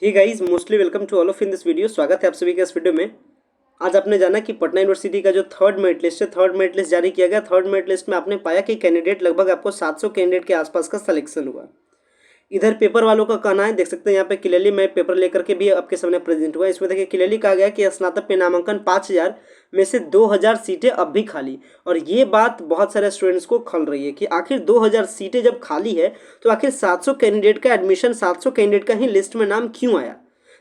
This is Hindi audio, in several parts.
Hey guys, mostly welcome to all of in this video. स्वागत है आप सभी का इस वीडियो में। आज आपने जाना कि पटना यूनिवर्सिटी का जो थर्ड मेरिट लिस्ट है, थर्ड मेरिट लिस्ट जारी किया गया। थर्ड मेरिट लिस्ट में आपने पाया कि कैंडिडेट लगभग आपको 700 कैंडिडेट के आसपास का सिलेक्शन हुआ। इधर पेपर वालों का कहना है, देख सकते हैं यहाँ पे क्लियरली मैं पेपर लेकर के भी आपके सामने प्रेजेंट हुआ। इसमें देखिए क्लियरली कहा गया कि स्नातक पे नामांकन 5000 में से 2000 सीटें अब भी खाली। और ये बात बहुत सारे स्टूडेंट्स को खल रही है कि आखिर 2000 सीटें जब खाली है तो आखिर 700 कैंडिडेट का एडमिशन, 700 कैंडिडेट का ही लिस्ट में नाम क्यों आया।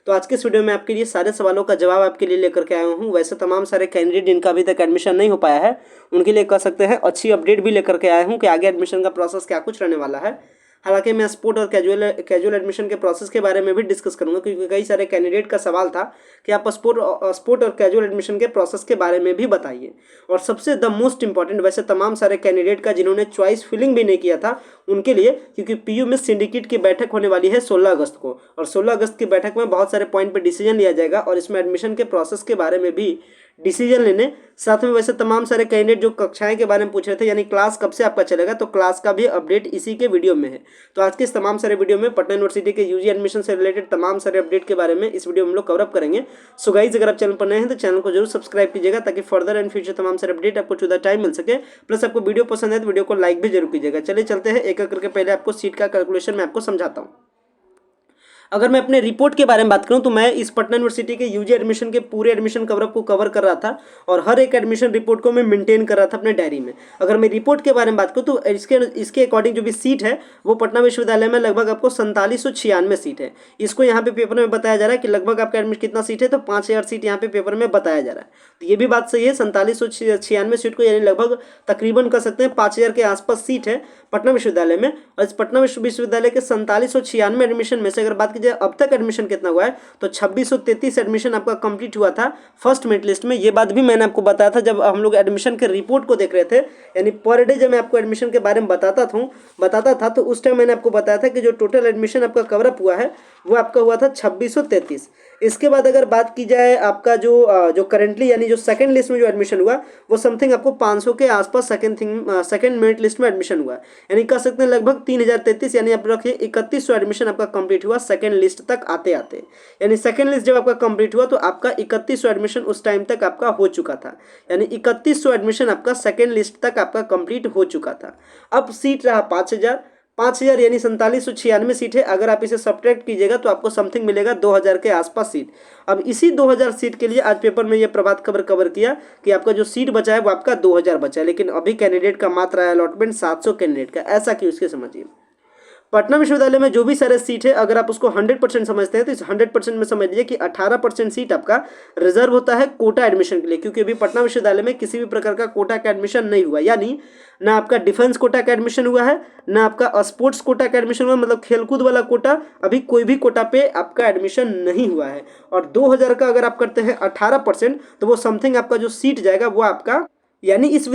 तो आज के इस वीडियो में आपके लिए सारे सवालों का जवाब आपके लिए लेकर के आया हूँ। वैसे तमाम सारे कैंडिडेट जिनका अभी तक एडमिशन नहीं हो पाया है उनके लिए कह सकते हैं अच्छी अपडेट भी लेकर के आया हूँ कि आगे एडमिशन का प्रोसेस क्या कुछ रहने वाला है। हालांकि मैं स्पोर्ट और कैजुअल एडमिशन के प्रोसेस के बारे में भी डिस्कस करूंगा, क्योंकि कई सारे कैंडिडेट का सवाल था कि आप स्पोर्ट और कैजुअल एडमिशन के प्रोसेस के बारे में भी बताइए। और सबसे द मोस्ट इंपॉर्टेंट, वैसे तमाम सारे कैंडिडेट का जिन्होंने चॉइस फिलिंग भी नहीं किया था उनके लिए, क्योंकि पीयू में सिंडिकेट की बैठक होने वाली है 16 अगस्त को, और 16 अगस्त की बैठक में बहुत सारे पॉइंट पर डिसीजन लिया जाएगा और इसमें एडमिशन के प्रोसेस के बारे में भी डिसीजन लेने साथ में वैसे तमाम सारे कैंडिडेट जो कक्षाएं के बारे में पूछ रहे थे, यानी क्लास कब से आपका चलेगा, तो क्लास का भी अपडेट इसी के वीडियो में है। तो आज के इस तमाम सारे वीडियो में पटना यूनिवर्सिटी के यूजी एडमिशन से रिलेटेड तमाम सारे अपडेट के बारे में इस वीडियो में हम लोग कवर अप करेंगे। सो गाइस, अगर आप चैनल पर नए हैं तो चैनल को जरूर सब्सक्राइब कीजिएगा ताकि फर्दर एंड फ्यूचर तमाम सारे अपडेट आपको टू द टाइम मिल सके। प्लस आपको वीडियो पसंद है तो वीडियो को लाइक भी जरूर कीजिएगा। चलिए चलते हैं एक एक करके। पहले आपको सीट का कैलकुलेशन मैं आपको समझाता हूँ। अगर मैं अपने रिपोर्ट के बारे में बात करूं तो मैं इस पटना यूनिवर्सिटी के यूजी एडमिशन के पूरे एडमिशन कवरअप को कवर कर रहा था और हर एक एडमिशन रिपोर्ट को मैं मेंटेन कर रहा था अपने डायरी में। अगर मैं रिपोर्ट के बारे में बात करूं तो इसके अकॉर्डिंग जो भी सीट है वो पटना विश्वविद्यालय में लगभग आपको 4796 सीट है। इसको यहाँ पे पेपर में बताया जा रहा है कि लगभग आपका एडमिशन कितना सीट है, तो 5000 सीट यहाँ पे पेपर में बताया जा रहा है। तो ये भी बात सही है, 4796 सीट को, यानी लगभग तकरीबन कर सकते हैं 5000 के आसपास सीट है पटना विश्वविद्यालय में। और इस पटना विश्वविद्यालय के 4796 एडमिशन में से अगर बात अब तक एडमिशन कितना हुआ है तो 2633 एडमिशन आपका कंप्लीट हुआ था फर्स्ट मेरिट लिस्ट में। ये बात भी मैंने आपको बताया था जब हम लोग एडमिशन के रिपोर्ट को देख रहे थे, यानी पर डे जब मैं आपको एडमिशन के बारे में बताता था तो उस टाइम मैंने आपको बताया था कि जो टोटल एडमिशन आपका कवरअप हुआ है वो आपका हुआ था 2633। इसके बाद अगर बात की जाए आपका जो करेंटली यानी जो सेकंड लिस्ट में जो एडमिशन हुआ वो समथिंग आपको 500 के आसपास सेकंड मेरिट लिस्ट में एडमिशन हुआ, यानी कह सकते हैं लगभग 3033, यानी आप रखिए 3100 एडमिशन आपका कंप्लीट हुआ सेकंड लिस्ट तक आते आते। यानी सेकंड लिस्ट जब आपका कंप्लीट हुआ तो आपका 3100 एडमिशन उस टाइम तक आपका हो चुका था, यानी 3100 एडमिशन आपका सेकंड लिस्ट तक आपका कंप्लीट हो चुका था। अब सीट रहा 5000 यानी 4796 सीट है। अगर आप इसे सब्ट्रैक्ट कीजिएगा तो आपको समथिंग मिलेगा 2000 के आसपास सीट। अब इसी 2000 सीट के लिए आज पेपर में यह प्रभात खबर कवर किया कि आपका जो सीट बचा है वो आपका 2000 बचा है, लेकिन अभी कैंडिडेट का मात्रा अलॉटमेंट 700 कैंडिडेट का। ऐसा क्यों, इसके समझिए। पटना विश्वविद्यालय में जो भी सारे सीट है अगर आप उसको 100% समझते हैं तो इस 100% में समझ लीजिए कि 18% सीट आपका रिजर्व होता है कोटा एडमिशन के लिए, क्योंकि अभी पटना विश्वविद्यालय में किसी भी प्रकार का कोटा का एडमिशन नहीं हुआ, यानी ना आपका डिफेंस कोटा का एडमिशन हुआ है, ना आपका स्पोर्ट्स कोटा का एडमिशन हुआ, मतलब खेलकूद वाला कोटा, अभी कोई भी कोटा पे आपका एडमिशन नहीं हुआ है। और 2000 का अगर आप करते हैं 18% तो वो समथिंग आपका जो सीट जाएगा वो आपका, यानी इस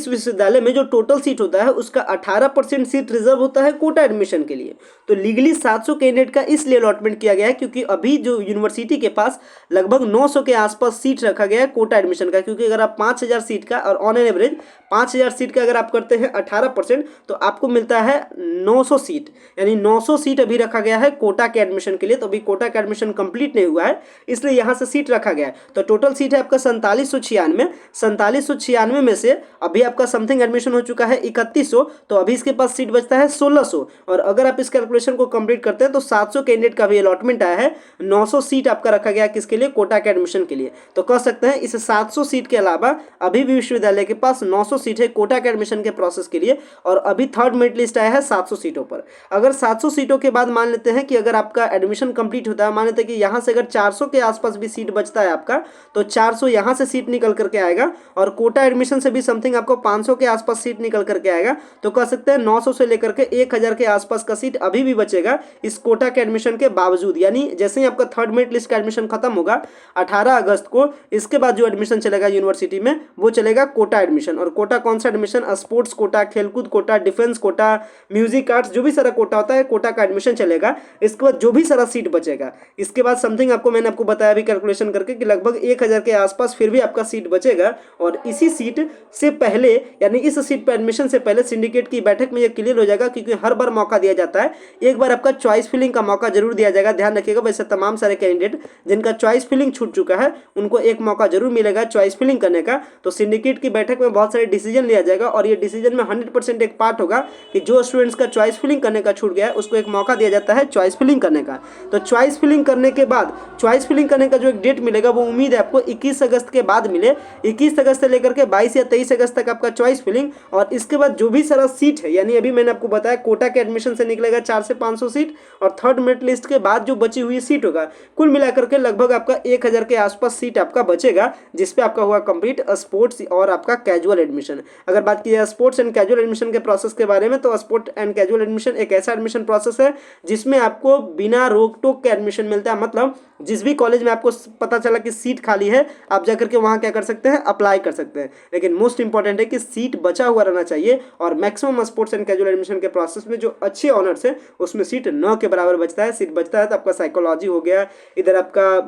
विश्वविद्यालय में जो टोटल सीट होता है उसका 18% सीट रिजर्व होता है कोटा एडमिशन के लिए। तो लीगली 700 कैंडिडेट का इसलिए अलॉटमेंट किया गया है क्योंकि अभी जो यूनिवर्सिटी के पास लगभग 900 के आसपास सीट रखा गया है कोटा एडमिशन का, क्योंकि अगर आप 5000 सीट का और ऑन एन एवरेज 5000 सीट का अगर आप करते हैं 18% तो आपको मिलता है 900 सीट, यानी 900 सीट अभी रखा गया है कोटा के एडमिशन के लिए। तो अभी कोटा का एडमिशन कंप्लीट नहीं हुआ है इसलिए यहाँ से सीट रखा गया है। तो टोटल सीट है आपका 4796 में से अभी आपका समथिंग एडमिशन हो चुका है 3100, तो अभी इसके पास सीट बचता है 1600। और अगर आप इस कैलकुलेशन को कंप्लीट करते हैं तो 700 कैंडिडेट का भी अलॉटमेंट आया है, 900 सीट आपका रखा गया किसके लिए, कोटा के एडमिशन के लिए। तो कह सकते हैं इस 700 सीट के अलावा अभी भी विश्वविद्यालय के पास 900 सीट है कोटा के एडमिशन के प्रोसेस के लिए, और अभी थर्ड मेरिट लिस्ट आया है 700 सीटों पर। अगर 700 सीटों के बाद मान लेते हैं कि अगर आपका एडमिशन कंप्लीट होता है, मान लेते हैं कि यहाँ से अगर 400 के आसपास भी सीट बचता है आपका, तो 400 यहाँ से सीट निकल करके आएगा और कोटा एडमिशन से भी समथिंग आपको 500 के आसपास सीट निकल करके आएगा। तो कह सकते हैं 900 से लेकर के 1000 के आसपास का सीट अभी भी बचेगा इस कोटा के एडमिशन के बावजूद। यानी जैसे ही आपका थर्ड मेरिट लिस्ट का एडमिशन खत्म होगा 18 अगस्त को, इसके बाद जो एडमिशन चलेगा यूनिवर्सिटी में वो चलेगा कोटा एडमिशन। और कोटा कौन सा एडमिशन, स्पोर्ट्स कोटा, खेलकूद quota, defence quota, music arts, जो भी सारा कोटा होता है कोटा का एडमिशन चलेगा। इसके बाद जो भी सारा सीट बचेगा इसके बाद समथिंग मैंने आपको बताया भी कैलकुलेशन करके कि लगभग 1000 के आसपास फिर भी आपका सीट बचेगा। और इसी सीट से पहले यानी इस सीट पर एडमिशन से पहले सिंडिकेट की बैठक में ये क्लियर हो जाएगा, क्योंकि हर बार मौका दिया जाता है, एक बार आपका चॉइस फिलिंग का मौका जरूर दिया जाएगा। ध्यान रखिएगा, वैसे तमाम सारे कैंडिडेट जिनका चॉइस फिलिंग छूट चुका है उनको एक मौका जरूर मिलेगा चॉइस फिलिंग करने का। तो सिंडिकेट की बैठक में बहुत सारे डिसीजन लिया जाएगा और ये डिसीजन में 100% एक पार्ट होगा कि जो स्टूडेंट्स का चॉइस फिलिंग करने का छूट गया है उसको एक मौका दिया जाता है चॉइस फिलिंग करने का। तो चॉइस फिलिंग करने के बाद चॉइस फिलिंग करने का जो एक डेट मिलेगा वो उम्मीद है आपको 21 अगस्त के बाद मिले। 21 अगस्त से लेकर के 22 या 23 अगस्त तक आपका चॉइस फिलिंग, और इसके बाद जो भी सारा सीट है, यानी अभी मैंने आपको बताया कोटा के एडमिशन से निकलेगा 400 से 500 सीट, और थर्ड मेरिट लिस्ट के बाद जो बची हुई सीट होगा कुल मिलाकर के लगभग आपका 1000 के आसपास सीट आपका बचेगा, जिसपे आपका हुआ कंप्लीट स्पोर्ट्स और आपका कैजुअल एडमिशन। अगर बात की जाए स्पोर्ट्स एंड कैजुअल एडमिशन के प्रोसेस के बारे में, तो स्पोर्ट्स एंड कैजुअल एडमिशन एक ऐसा एडमिशन प्रोसेस है जिसमें आपको बिना रोक टोक के एडमिशन मिलता है। मतलब जिस भी कॉलेज में आपको पता चला कि सीट खाली है, आप जाकर के वहां क्या कर सकते हैं, अप्लाई कर सकते हैं। लेकिन मोस्ट इंपॉर्टेंट है कि सीट बचा हुआ रहना चाहिए, और maximum sports and casual admission के प्रोसेस में जो अच्छे ऑनर्स है उसमें सीट 9 के बराबर बचता है। सीट बचता है तो आपका साइकोलॉजी हो गया, इधर आपका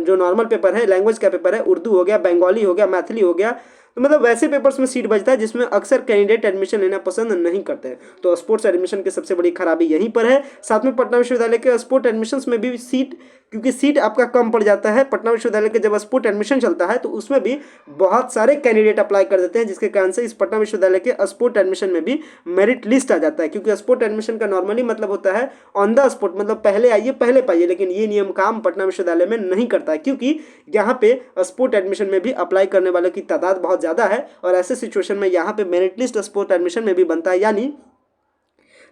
जो नॉर्मल पेपर है, लैंग्वेज का पेपर है, उर्दू हो गया, बंगाली हो गया, मैथिली हो गया, तो मतलब वैसे पेपर्स में सीट बचता है जिसमें अक्सर कैंडिडेट एडमिशन लेना पसंद नहीं करते हैं। तो स्पोर्ट्स एडमिशन की सबसे बड़ी खराबी यहीं पर है। साथ में पटना विश्वविद्यालय के स्पोर्ट्स एडमिशन्स में भी सीट, क्योंकि सीट आपका कम पड़ जाता है, पटना विश्वविद्यालय के जब स्पोर्ट्स एडमिशन चलता है तो उसमें भी बहुत सारे कैंडिडेट अप्लाई कर देते हैं, जिसके कारण से इस पटना विश्वविद्यालय के स्पोर्ट्स एडमिशन में भी मेरिट लिस्ट आ जाता है। क्योंकि स्पोर्ट्स एडमिशन का नॉर्मली मतलब होता है ऑन द स्पॉट, मतलब पहले आइए पहले पाइए, लेकिन ये नियम काम पटना विश्वविद्यालय में नहीं करता है, क्योंकि यहाँ पे स्पोर्ट्स एडमिशन में भी अप्लाई करने वालों की तादाद बहुत ज़्यादा है, और ऐसे सिचुएशन में यहाँ पे मेरिट लिस्ट स्पोर्ट्स एडमिशन में भी बनता है। यानी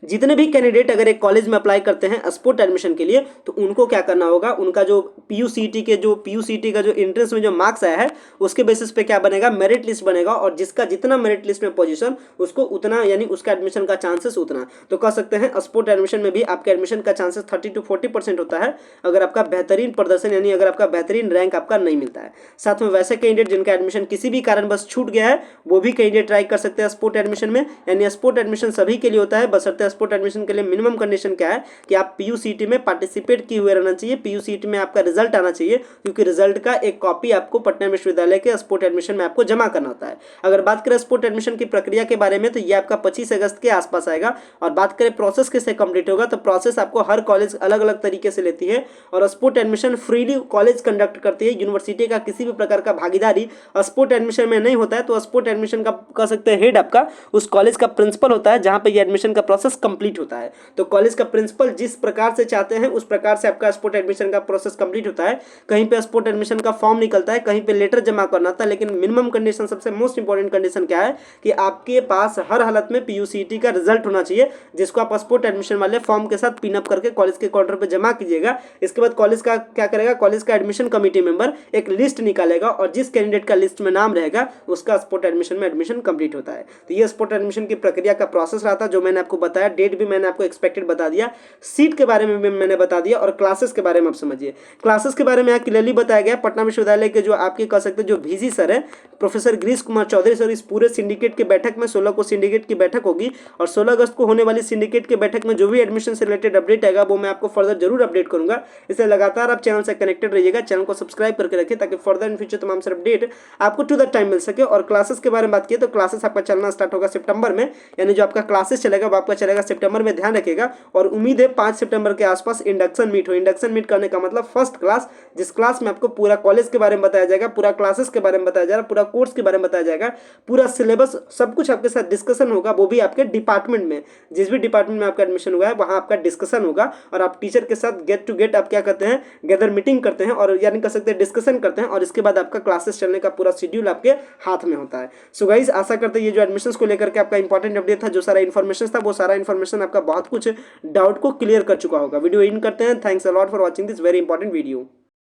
जितने भी कैंडिडेट अगर एक कॉलेज में अप्लाई करते हैं स्पोर्ट एडमिशन के लिए, तो उनको क्या करना होगा, उनका जो पीयूसीटी का जो एंट्रेंस में जो मार्क्स आया है उसके बेसिस पे क्या बनेगा, मेरिट लिस्ट बनेगा, और जिसका जितना मेरिट लिस्ट में पोजीशन उसको उतना, यानी उसका एडमिशन का चांसेस उतना। तो कह सकते हैं स्पोर्ट एडमिशन में भी आपके एडमिशन का चांसेस 30 to 40% होता है, अगर आपका बेहतरीन प्रदर्शन, यानी अगर आपका बेहतरीन रैंक आपका नहीं मिलता है। साथ में वैसे कैंडिडेट जिनका एडमिशन किसी भी कारण बस छूट गया है, वो भी कैंडिडेट ट्राई कर सकते हैं स्पोर्ट एडमिशन में। यानी स्पोर्ट एडमिशन सभी के लिए होता है, बशर्ते स्पोर्ट एडमिशन के लिए मिनिमम कंडीशन क्या है कि आप पीयूसीटी में पार्टिसिपेट किए हुए रहना चाहिए, पीयूसीटी में आपका रिजल्ट आना चाहिए, क्योंकि रिजल्ट का एक कॉपी आपको पटना विश्वविद्यालय के स्पोर्ट एडमिशन में आपको जमा करना होता है। अगर बात करें स्पोर्ट एडमिशन की प्रक्रिया के बारे में, तो ये आपका 25 अगस्त के आसपास आएगा। और बात करें प्रोसेस किससे कंप्लीट होगा, तो प्रोसेस आपको हर कॉलेज अलग अलग तरीके से लेती है, और sport admission freely college conduct करती है। यूनिवर्सिटी का किसी भी प्रकार का भागीदारी स्पोर्ट एडमिशन में नहीं होता है। तो स्पोर्ट एडमिशन का कह सकते हैं हेड आपका उस कॉलेज का प्रिंसिपल होता है जहां पे ये एडमिशन का प्रोसेस कंप्लीट होता है। तो कॉलेज का प्रिंसिपल जिस प्रकार से चाहते हैं उस प्रकार से आपका स्पोर्ट एडमिशन का प्रोसेस कंप्लीट होता है। कहीं पे स्पोर्ट एडमिशन का फॉर्म निकलता है, कहीं पे लेटर जमा करना था, लेकिन मिनिमम कंडीशन, सबसे मोस्ट इंपॉर्टेंट कंडीशन क्या है कि आपके पास हर हालत में पीयूसीटी का रिजल्ट होना चाहिए, जिसको आप स्पोर्ट एडमिशन वाले फॉर्म के साथ पिन अप करके कॉलेज के काउंटर पर जमा कीजिएगा। इसके बाद कॉलेज का क्या करेगा, कॉलेज का एडमिशन कमेटी मेंबर एक लिस्ट निकालेगा, और जिस कैंडिडेट का लिस्ट में नाम रहेगा उसका स्पोर्ट एडमिशन में एडमिशन कंप्लीट होता है। तो ये स्पोर्ट एडमिशन की प्रक्रिया का प्रोसेस रहा था, जो मैंने आपको बताया। डेट भी मैंने आपको एक्सपेक्टेड बता दिया, सीट के बारे में भी मैंने बता दिया, और क्लासेस के बारे में आप समझिए। क्लासेस के बारे में यहाँ क्लियरली बताया गया। पटना विश्वविद्यालय के जो आपके कह सकते हैं जो वीजी सर है, प्रोफेसर गिरीश कुमार चौधरी सर, इस पूरे सिंडिकेट की बैठक में 16 को सिंडिकेट की बैठक होगी, और 16 अगस्त को होने वाली सिंडिकेट की बैठक में जो भी एडमिशन से रिलेटेड अपडेट आएगा वो मैं आपको फर्दर जरूर अपडेट करूंगा। इसलिए लगातार आप चैनल से कनेक्टेड रहिएगा, चैनल को सब्सक्राइब करके रखिए, ताकि फर्दर इन फ्यूचर तमाम सारे अपडेट आपको टू द टाइम मिल सके। और क्लासेस के बारे में बात किए तो क्लासेस आपका चलना स्टार्ट होगा सितंबर में, यानी जो आपका क्लासेस चलेगा वो आपका चलेगा सितंबर में, ध्यान रखिएगा। और उम्मीद है 5 सितंबर के आसपास इंडक्शन मीट हो। इंडक्शन मीट करने का मतलब फर्स्ट क्लास, जिस क्लास में आपको पूरा कॉलेज के बारे में बताया जाएगा, पूरा क्लासेस के बारे में बताया जाएगा, पूरा कोर्स के बारे में बताया जाएगा, पूरा सिलेबस सब कुछ आपके साथ डिस्कशन होगा। वो भी आपके डिपार्टमेंट में, जिस भी डिपार्टमेंट में आपका एडमिशन हुआ है वहां आपका डिस्कशन होगा, और आप टीचर के साथ गेट टू गेट आप क्या करते हैं, गैदर मीटिंग करते हैं, और यानी कह सकते हैं डिस्कशन करते हैं, और इसके बाद आपका क्लासेस चलने का पूरा शेड्यूल आपके हाथ में होता है। सो गाइस, आशा करते हैं ये जो एडमिशंस को लेकर के आपका इंपॉर्टेंट अपडेट था, जो सारा इन्फॉर्मेशन था, वो सारा इन्फॉर्मेशन आपका बहुत कुछ डाउट को क्लियर कर चुका होगा। वीडियो इन करते हैं। Thanks a lot for watching this very important video.